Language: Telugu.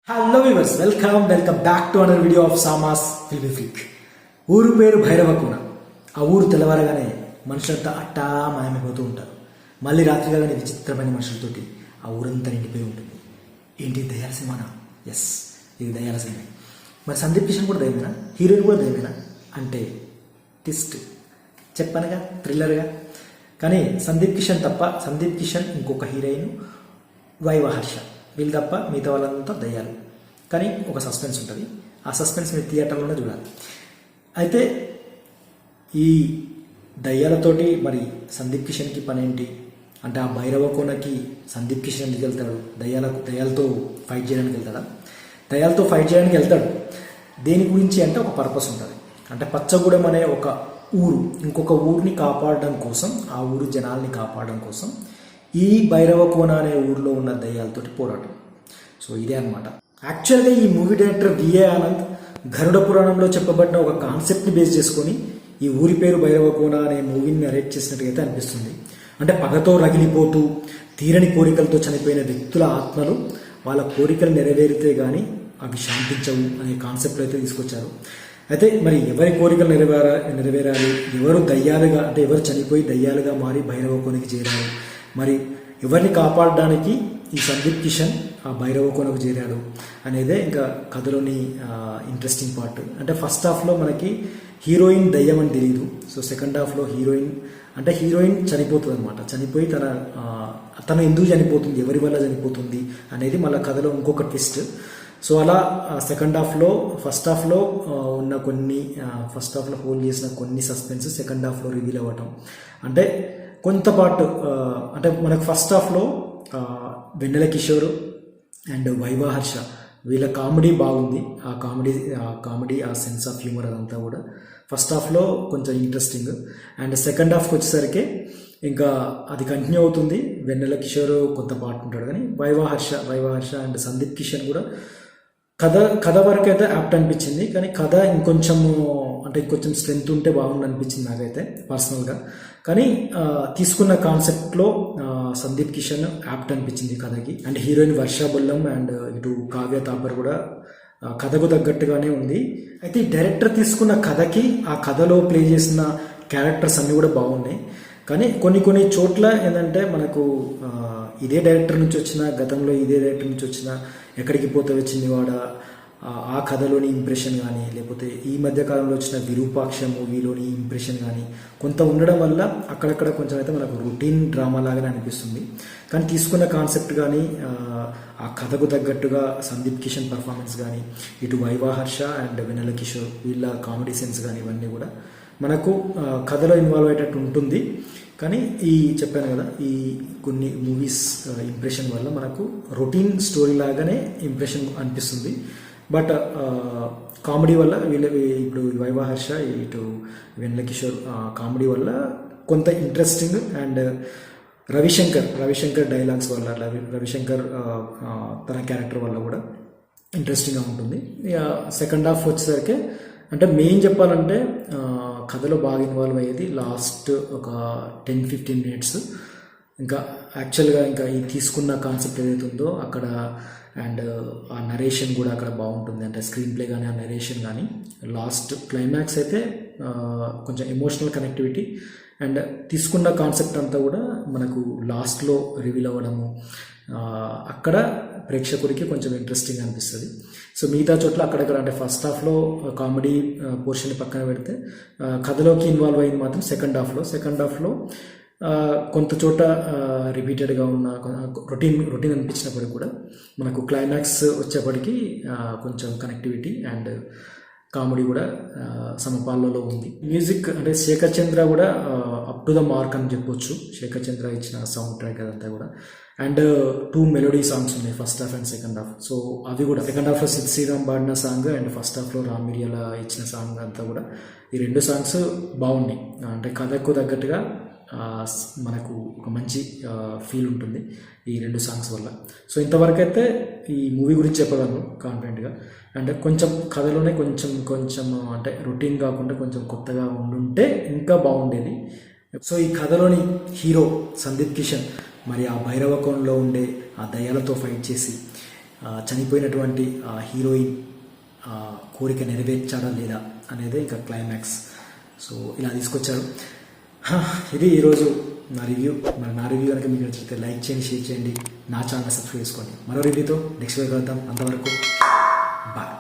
Hello viewers, welcome back to another video of సామాస్ ఫిల్మీ ఫ్లిక్. ఊరు పేరు భైరవకోన. ఆ ఊరు తెల్లవారగానే మనుషులంతా అట్టా మాయమైపోతూ ఉంటారు. మళ్ళీ రాత్రి కాగానే విచిత్రమైన మనుషులతోటి ఆ ఊరంతా నిండిపోయి ఉంటుంది. ఏంటి, దయ్యాల సినిమానా? ఎస్, ఇది దయ్యాల సినిమా. మరి సందీప్ కిషన్ కూడా దయ్యమేనా? హీరోయిన్ కూడా దయ్యమేనా అంటే ట్విస్ట్ చెప్పానుగా, థ్రిల్లర్గా. కానీ సందీప్ కిషన్ ఇంకొక హీరోయిన్ వైవహర్ష, వీళ్ళు తప్ప మిగతా వాళ్ళంతా దయ్యాలు. కానీ ఒక సస్పెన్స్ ఉంటుంది. ఆ సస్పెన్స్ మీరు థియేటర్లోనే చూడాలి. అయితే ఈ దయ్యాలతోటి మరి సందీప్ కిషన్కి పని ఏంటి అంటే, ఆ భైరవ కోనకి సందీప్ కిషన్ ఎందుకు వెళ్తాడు? దయ్యాలతో ఫైట్ చేయడానికి వెళ్తాడా? దయ్యాలతో ఫైట్ చేయడానికి వెళ్తాడు. దేని గురించి అంటే ఒక పర్పస్ ఉంటుంది. అంటే పచ్చగూడెం అనే ఒక ఊరు ఇంకొక ఊరిని కాపాడడం కోసం, ఆ ఊరు జనాల్ని కాపాడడం కోసం ఈ భైరవకోన అనే ఊరిలో ఉన్న దయ్యాలతోటి పోరాటం. సో ఇదే అనమాట. యాక్చువల్గా ఈ మూవీ డైరెక్టర్ విఏ ఆనంద్ గరుడ పురాణంలో చెప్పబడిన ఒక కాన్సెప్ట్ని బేస్ చేసుకొని ఈ ఊరి పేరు భైరవకోన అనే మూవీని నరేట్ చేసినట్టుగా అనిపిస్తుంది. అంటే పగతో రగిలిపోతూ తీరని కోరికలతో చనిపోయిన వ్యక్తుల ఆత్మలు వాళ్ళ కోరికలు నెరవేరితే కానీ అవి శాంతించవు అనే కాన్సెప్ట్ అయితే తీసుకొచ్చారు. అయితే మరి ఎవరి కోరికలు నెరవేరాలి, ఎవరు దయ్యాలుగా అంటే ఎవరు చనిపోయి దయ్యాలుగా మారి భైరవకోనకి చేరారు, మరి ఎవరిని కాపాడడానికి ఈ సందీప్ కిషన్ ఆ భైరవకోనకు చేరాడు అనేదే ఇంకా కథలోని ఇంట్రెస్టింగ్ పార్ట్. అంటే ఫస్ట్ హాఫ్లో మనకి హీరోయిన్ దయ్యం అని తెలియదు. సో సెకండ్ హాఫ్లో హీరోయిన్ చనిపోతుంది అనమాట. చనిపోయి తను ఎందుకు చనిపోతుంది, ఎవరి వల్ల చనిపోతుంది అనేది మళ్ళీ కథలో ఇంకొక ట్విస్ట్. సో అలా ఫస్ట్ హాఫ్లో ఉన్న ఫస్ట్ హాఫ్లో హోల్డ్ చేసిన కొన్ని సస్పెన్స్ సెకండ్ హాఫ్లో రివీల్ అవ్వటం. అంటే కొంత పార్ట్ అంటే మనకు ఫస్ట్ హాఫ్లో వెన్నెల కిషోర్ అండ్ వైవహర్ష వీళ్ళ కామెడీ బాగుంది. ఆ కామెడీ ఆ సెన్స్ ఆఫ్ హ్యూమర్ అదంతా కూడా ఫస్ట్ హాఫ్లో కొంచెం ఇంట్రెస్టింగ్. అండ్ సెకండ్ హాఫ్కి వచ్చేసరికి ఇంకా అది కంటిన్యూ అవుతుంది. వెన్నెల కిషోర్ కొంత పార్ట్ ఉంటాడు, కానీ వైవహర్ష అండ్ సందీప్ కిషన్ కూడా కథ వరకు అయితే యాప్ట్ అనిపించింది. కానీ కథ ఇంకొంచెం స్ట్రెంగ్త్ ఉంటే బాగుంది అనిపించింది నాకైతే పర్సనల్గా. కానీ తీసుకున్న కాన్సెప్ట్లో సందీప్ కిషన్ యాప్ట్ అనిపించింది కథకి. And heroine Varsha Bollam and ఇటు కావ్య తాపర్ కూడా కథకు తగ్గట్టుగానే ఉంది. అయితే ఈ డైరెక్టర్ తీసుకున్న కథకి ఆ కథలో ప్లే చేసిన క్యారెక్టర్స్ అన్నీ కూడా బాగున్నాయి. కానీ కొన్ని చోట్ల ఏంటంటే మనకు ఇదే డైరెక్టర్ నుంచి వచ్చిన ఎక్కడికి పోతే వచ్చింది వాడ ఆ కథలోని ఇంప్రెషన్ కానీ, లేకపోతే ఈ మధ్యకాలంలో వచ్చిన విరూపాక్ష మూవీలోని ఇంప్రెషన్ కానీ కొంత ఉండడం వల్ల అక్కడక్కడ కొంచెం అయితే మనకు రొటీన్ డ్రామా లాగానే అనిపిస్తుంది. కానీ తీసుకున్న కాన్సెప్ట్ కానీ ఆ కథకు తగ్గట్టుగా సందీప్ కిషన్ పర్ఫార్మెన్స్ కానీ, ఇటు వైవహర్ష అండ్ వెన్నెల కిషోర్ వీళ్ళ కామెడీ సెన్స్ కానీ ఇవన్నీ కూడా మనకు కథలో ఇన్వాల్వ్ అయ్యేటట్టు ఉంటుంది. కానీ చెప్పాను కదా, ఈ కొన్ని మూవీస్ ఇంప్రెషన్ వల్ల మనకు రొటీన్ స్టోరీ లాగానే ఇంప్రెషన్ అనిపిస్తుంది. బట్ కామెడీ వల్ల ఇప్పుడు వైవహర్ష ఇటు వెన్నెల కిషోర్ కామెడీ వల్ల కొంత ఇంట్రెస్టింగ్. అండ్ రవిశంకర్ డైలాగ్స్ వల్ల, రవిశంకర్ తన క్యారెక్టర్ వల్ల కూడా ఇంట్రెస్టింగ్గా ఉంటుంది. సెకండ్ హాఫ్ వచ్చేసరికి అంటే మెయిన్ చెప్పాలంటే కథలో బాగా ఇన్వాల్వ్ అయ్యేది లాస్ట్ ఒక 10-15 మినిట్స్. ఇంకా యాక్చువల్గా ఈ తీసుకున్న కాన్సెప్ట్ ఏదైతే ఉందో అక్కడ అండ్ ఆ నరేషన్ కూడా అక్కడ బాగుంటుంది. అంటే స్క్రీన్ ప్లే కానీ ఆ నరేషన్ కానీ లాస్ట్ క్లైమాక్స్ అయితే కొంచెం ఎమోషనల్ కనెక్టివిటీ. అండ్ తీసుకున్న కాన్సెప్ట్ అంతా కూడా మనకు లాస్ట్లో రివీల్ అవ్వడము అక్కడ ప్రేక్షకుడికి కొంచెం ఇంట్రెస్టింగ్ అనిపిస్తుంది. సో మిగతా చోట్ల అక్కడక్కడ అంటే ఫస్ట్ హాఫ్లో కామెడీ పోర్షన్ పక్కన పెడితే కథలోకి ఇన్వాల్వ్ అయింది మాత్రం సెకండ్ హాఫ్లో కొంత చోట రిపీటెడ్గా ఉన్న రొటీన్ అనిపించినప్పటికీ కూడా మనకు క్లైమాక్స్ వచ్చేప్పటికీ కొంచెం కనెక్టివిటీ అండ్ కామెడీ కూడా సమపాలలో ఉంది. మ్యూజిక్ అంటే శేఖర్ చంద్ర కూడా అప్ టు ద మార్క్ అని చెప్పొచ్చు. శేఖర్ చంద్ర ఇచ్చిన సౌండ్ ట్రాక్ అదంతా కూడా. అండ్ 2 మెలోడీ సాంగ్స్ ఉన్నాయి first half and second half. So అవి కూడా సెకండ్ హాఫ్లో సిద్ శ్రీరామ్ పాడిన సాంగ్ అండ్ ఫస్ట్ హాఫ్లో రామ్ మిరియాల ఇచ్చిన సాంగ్ అంతా కూడా ఈ 2 సాంగ్స్ బాగున్నాయి. అంటే కథకు తగ్గట్టుగా మనకు ఒక మంచి ఫీల్ ఉంటుంది ఈ 2 సాంగ్స్ వల్ల. సో ఇంతవరకు అయితే ఈ మూవీ గురించి చెప్పగలను కాన్ఫిడెంట్గా. అంటే కొంచెం కథలోనే కొంచెం అంటే రొటీన్ కాకుండా కొంచెం కొత్తగా ఉండుంటే ఇంకా బాగుండేది. సో ఈ కథలోని హీరో సందీప్ కిషన్ మరి ఆ భైరవకోనలో ఉండే ఆ దయ్యాలతో ఫైట్ చేసి చనిపోయినటువంటి హీరోయిన్ కోరిక నెరవేర్చాడా లేదా అనేది ఇంకా క్లైమాక్స్. సో ఇలా తీసుకొచ్చారు. ఇది ఈరోజు నా రివ్యూ. మరి నా రివ్యూ కనుక మీకు నచ్చితే లైక్ చేయండి, షేర్ చేయండి, నా ఛానల్ సబ్స్క్రైబ్ చేసుకోండి. మరో రివ్యూతో నెక్స్ట్ వీక్ కలుద్దాం. అంతవరకు బాయ్.